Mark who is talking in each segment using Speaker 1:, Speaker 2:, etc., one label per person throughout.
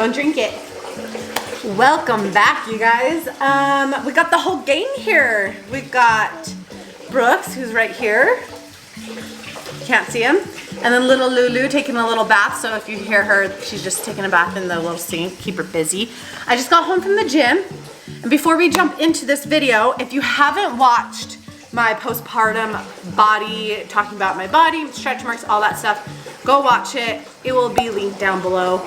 Speaker 1: Don't drink it. Welcome back, you guys. We got the whole gang here. We've got Brooks, who's right here. Can't see him. And then little Lulu taking a little bath. So if you hear her, she's just taking a bath in the little sink. Keep her busy. I just got home from the gym. And before we jump into this video, if you haven't watched my postpartum body, talking about my body, stretch marks, all that stuff, go watch it. It will be linked down below.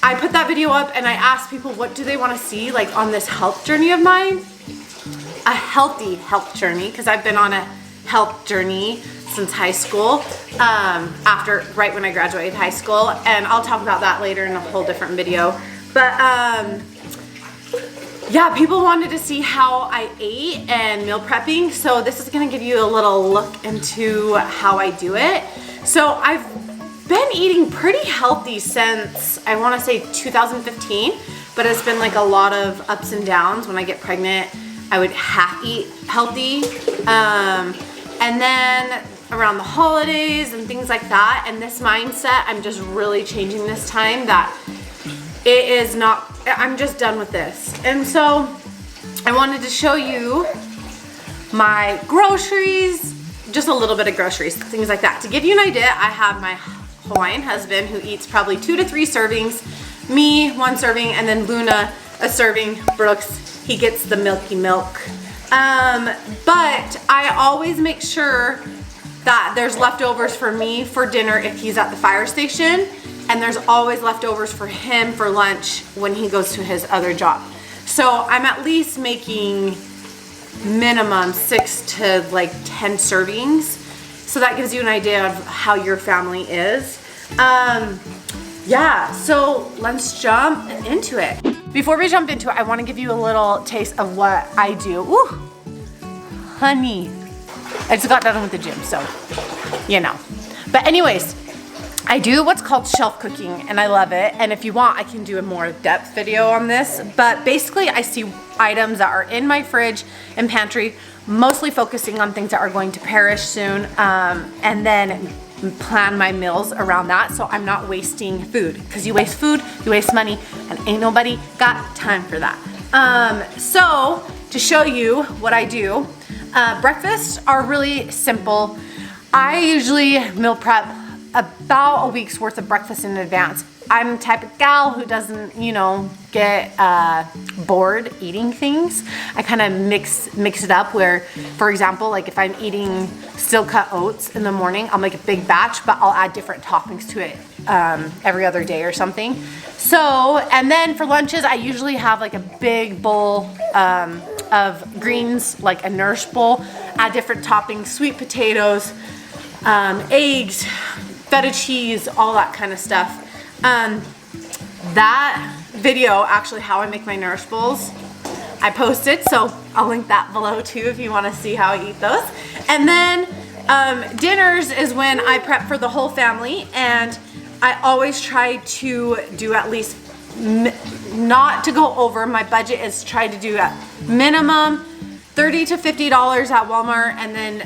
Speaker 1: I put that video up and I asked people what do they want to see like on this health journey of mine. A healthy health journey, because I've been on a health journey since high school, right when I graduated high school, and I'll talk about that later in a whole different video. But yeah, people wanted to see how I ate and meal prepping, so this is gonna give you a little look into how I do it. So I've been eating pretty healthy since, I wanna say 2015, but it's been like a lot of ups and downs. When I get pregnant, I would half eat healthy. And then around the holidays and things like that, and this mindset, I'm just really changing this time that it is not, I'm just done with this. And so I wanted to show you my groceries, just a little bit of groceries, things like that. To give you an idea, I have my Hawaiian husband who eats probably 2 to 3 servings, me 1 serving, and then Luna a serving. Brooks, he gets the milky milk. But I always make sure that there's leftovers for me for dinner if he's at the fire station, and there's always leftovers for him for lunch when he goes to his other job. So I'm at least making minimum 6 to like 10 servings. So that gives you an idea of how your family is. Yeah, so let's jump into it. Before we jump into it, I want to give you a little taste of what I do. Ooh, honey. I just got done with the gym, so, you know. But anyways, I do what's called shelf cooking, and I love it. And if you want, I can do a more depth video on this. But basically, I see items that are in my fridge and pantry, mostly focusing on things that are going to perish soon, and then plan my meals around that so I'm not wasting food. Because you waste food, you waste money, and ain't nobody got time for that. So, to show you what I do, breakfasts are really simple. I usually meal prep about a week's worth of breakfast in advance. I'm the type of gal who doesn't, you know, get bored eating things. I kind of mix it up where, for example, like if I'm eating steel cut oats in the morning, I'll make a big batch, but I'll add different toppings to it every other day or something. So, and then for lunches, I usually have like a big bowl of greens, like a nourish bowl, add different toppings, sweet potatoes, eggs, feta cheese, all that kind of stuff. That video, actually how I make my nourish bowls, I posted, so I'll link that below too if you want to see how I eat those. And then dinners is when I prep for the whole family, and I always try to do at least, not to go over, my budget is try to do at minimum $30 to $50 at Walmart, and then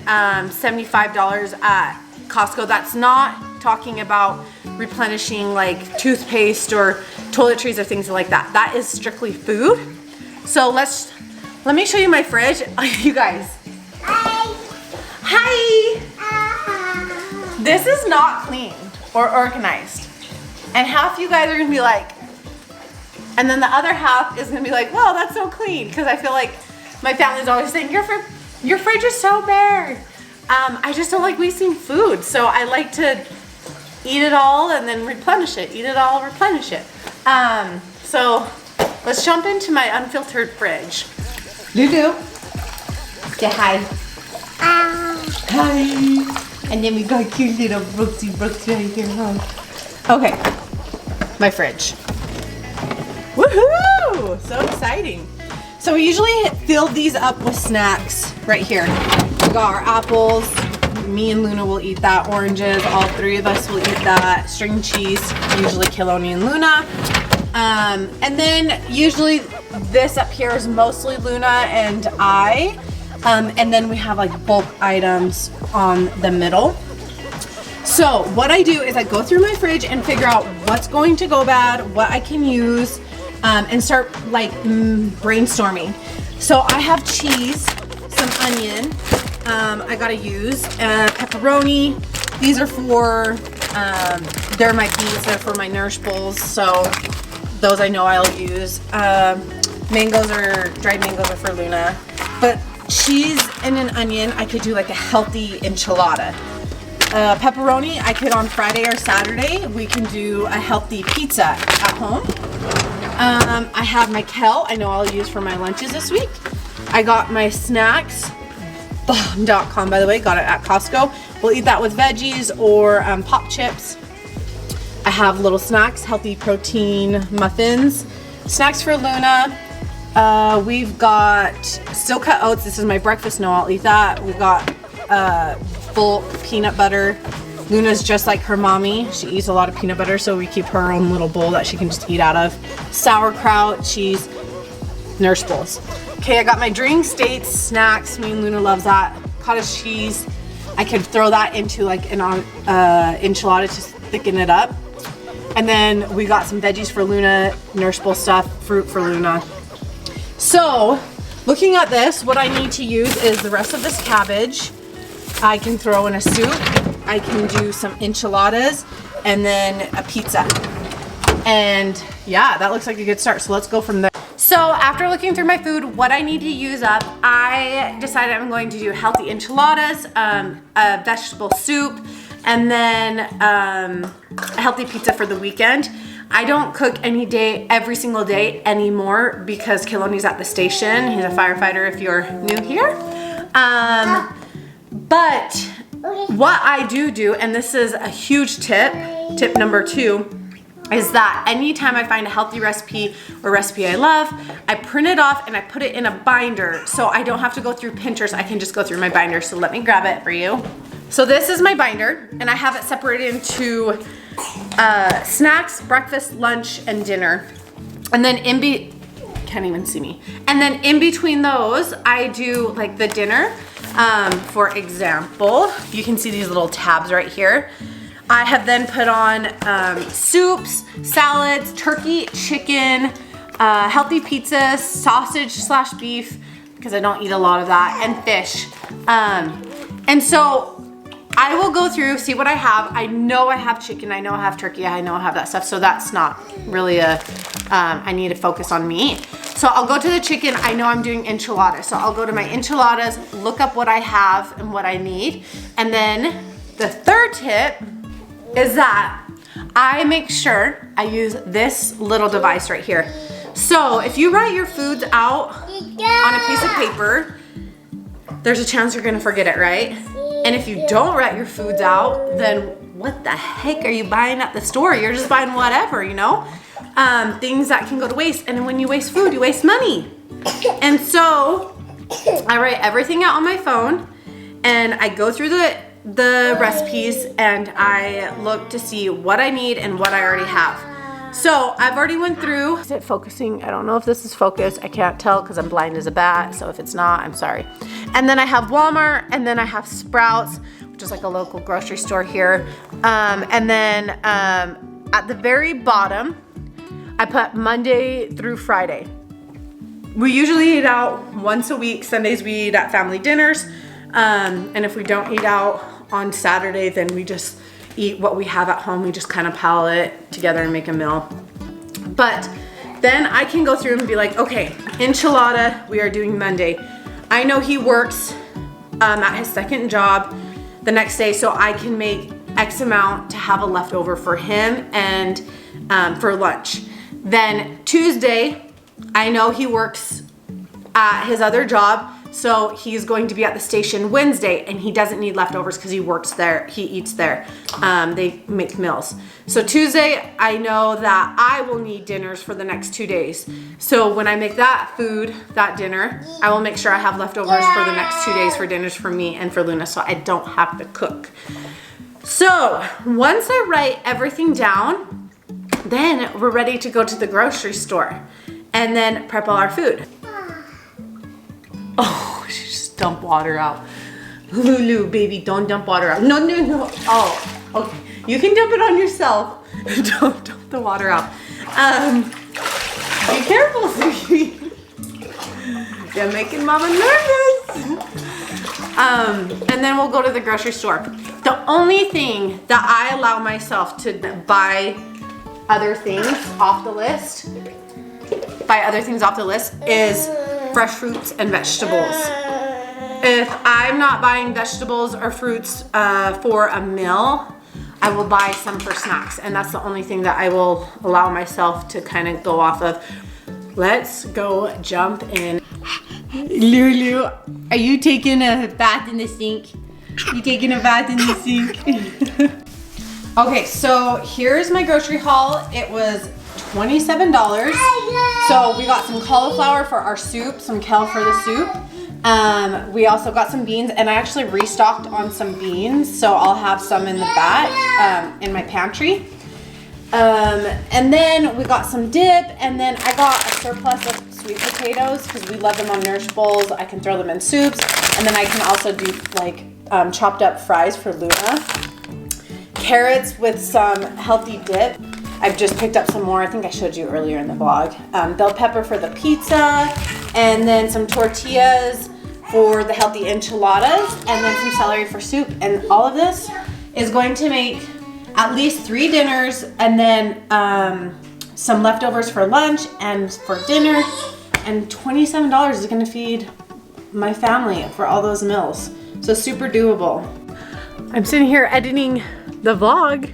Speaker 1: $75 at Costco. That's not talking about replenishing like toothpaste or toiletries or things like that. That is strictly food. So let me show you my fridge. You guys. Hi. Hi. This is not clean or organized. And half you guys are gonna be like, and then the other half is gonna be like, wow, that's so clean. Because I feel like my family's always saying, your fridge is so bare. I just don't like wasting food. So I like to eat it all and then replenish it. Eat it all, replenish it. So let's jump into my unfiltered fridge. Lulu, say hi. Hi. And then we got cute little Brooksy right here, huh? Okay, my fridge. Woohoo! So exciting. So we usually fill these up with snacks right here. We got our apples. Me and Luna will eat that. Oranges, all 3 of us will eat that. String cheese, usually Kiloni and Luna. And then usually this up here is mostly Luna and I. And then we have like bulk items on the middle. So what I do is I go through my fridge and figure out what's going to go bad, what I can use, and start like brainstorming. So I have cheese, some onion, I gotta use, pepperoni. These are for, they're my beets, they're for my Nourish Bowls, so those I know I'll use. Mangoes or dried mangoes are for Luna. But cheese and an onion, I could do like a healthy enchilada. Pepperoni, I could on Friday or Saturday, we can do a healthy pizza at home. I have my kale, I know I'll use for my lunches this week. I got my snacks, bomb.com by the way, got it at Costco. We'll eat that with veggies or pop chips. I have little snacks, healthy protein muffins. Snacks for Luna. We've got steel cut oats. This is my breakfast. No, I'll eat that. We've got full peanut butter. Luna's just like her mommy. She eats a lot of peanut butter, so we keep her own little bowl that she can just eat out of. Sauerkraut, cheese, Nourish Bowls. Okay, I got my drinks, dates, snacks. Me and Luna loves that. Cottage cheese. I could throw that into like an enchilada to thicken it up. And then we got some veggies for Luna, Nourish Bowl stuff, fruit for Luna. So, looking at this, what I need to use is the rest of this cabbage. I can throw in a soup. I can do some enchiladas and then a pizza. And yeah, that looks like a good start. So let's go from there. So after looking through my food, what I need to use up, I decided I'm going to do healthy enchiladas, a vegetable soup, and then a healthy pizza for the weekend. I don't cook every single day anymore because Kiloni's at the station. He's a firefighter if you're new here. But what I do, and this is a huge tip number 2, is that anytime I find a healthy recipe or recipe I love, I print it off and I put it in a binder so I don't have to go through Pinterest. I can just go through my binder. So let me grab it for you. So this is my binder and I have it separated into snacks, breakfast, lunch, and dinner. And then can't even see me. And then in between those, I do like the dinner. For example, you can see these little tabs right here. I have then put on soups, salads, turkey, chicken, healthy pizza, sausage/beef, because I don't eat a lot of that, and fish. And so I will go through, see what I have. I know I have chicken, I know I have turkey, I know I have that stuff, so that's not really I need to focus on meat. So I'll go to the chicken, I know I'm doing enchiladas, so I'll go to my enchiladas, look up what I have and what I need, and then the third tip is that I make sure I use this little device right here. So if you write your foods out on a piece of paper, there's a chance you're gonna forget it, right? And if you don't write your foods out, then what the heck are you buying at the store? You're just buying whatever, you know? Things that can go to waste. And then when you waste food, you waste money. And so I write everything out on my phone and I go through the recipes and I look to see what I need and what I already have. So I've already went through. Is it focusing? I don't know if this is focused. I can't tell because I'm blind as a bat. So if it's not, I'm sorry. And then I have Walmart and then I have Sprouts, which is like a local grocery store here. And then at the very bottom, I put Monday through Friday. We usually eat out once a week. Sundays we eat at family dinners. And if we don't eat out on Saturday, then we just eat what we have at home. We just kind of pile it together and make a meal. But then I can go through and be like, okay, enchilada, we are doing Monday. I know he works at his second job the next day, so I can make X amount to have a leftover for him and for lunch. Then Tuesday, I know he works at his other job, so he's going to be at the station Wednesday and he doesn't need leftovers because he works there, he eats there. They make meals. So Tuesday, I know that I will need dinners for the next 2 days. So when I make that food, that dinner, I will make sure I have leftovers for the next 2 days for dinners for me and for Luna so I don't have to cook. So once I write everything down, then we're ready to go to the grocery store and then prep all our food. Oh, she just dumped water out. Lulu, baby, don't dump water out. No, no, no. Oh, Okay, you can dump it on yourself. Don't dump the water out. Be careful, sweetie. You're making mama nervous. And then we'll go to the grocery store. The only thing that I allow myself to buy other things off the list, is fresh fruits and vegetables. If I'm not buying vegetables or fruits for a meal, I will buy some for snacks, and that's the only thing that I will allow myself to kind of go off of. Let's go jump in. Lulu, are you taking a bath in the sink? You taking a bath in the sink? Okay, so here's my grocery haul. It was $27. So we got some cauliflower for our soup, some kale for the soup. We also got some beans, and I actually restocked on some beans, so I'll have some in the back in my pantry. And then we got some dip, and then I got a surplus of sweet potatoes because we love them on Nourish Bowls. I can throw them in soups, and then I can also do like chopped up fries for Luna. Carrots with some healthy dip. I've just picked up some more. I think I showed you earlier in the vlog. Bell pepper for the pizza, and then some tortillas for the healthy enchiladas, and then some celery for soup. And all of this is going to make at least 3 dinners, and then some leftovers for lunch and for dinner. And $27 is gonna feed my family for all those meals. So super doable. I'm sitting here editing the vlog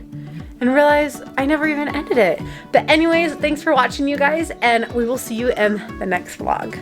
Speaker 1: and realize I never even ended it. But anyways, thanks for watching, you guys, and we will see you in the next vlog.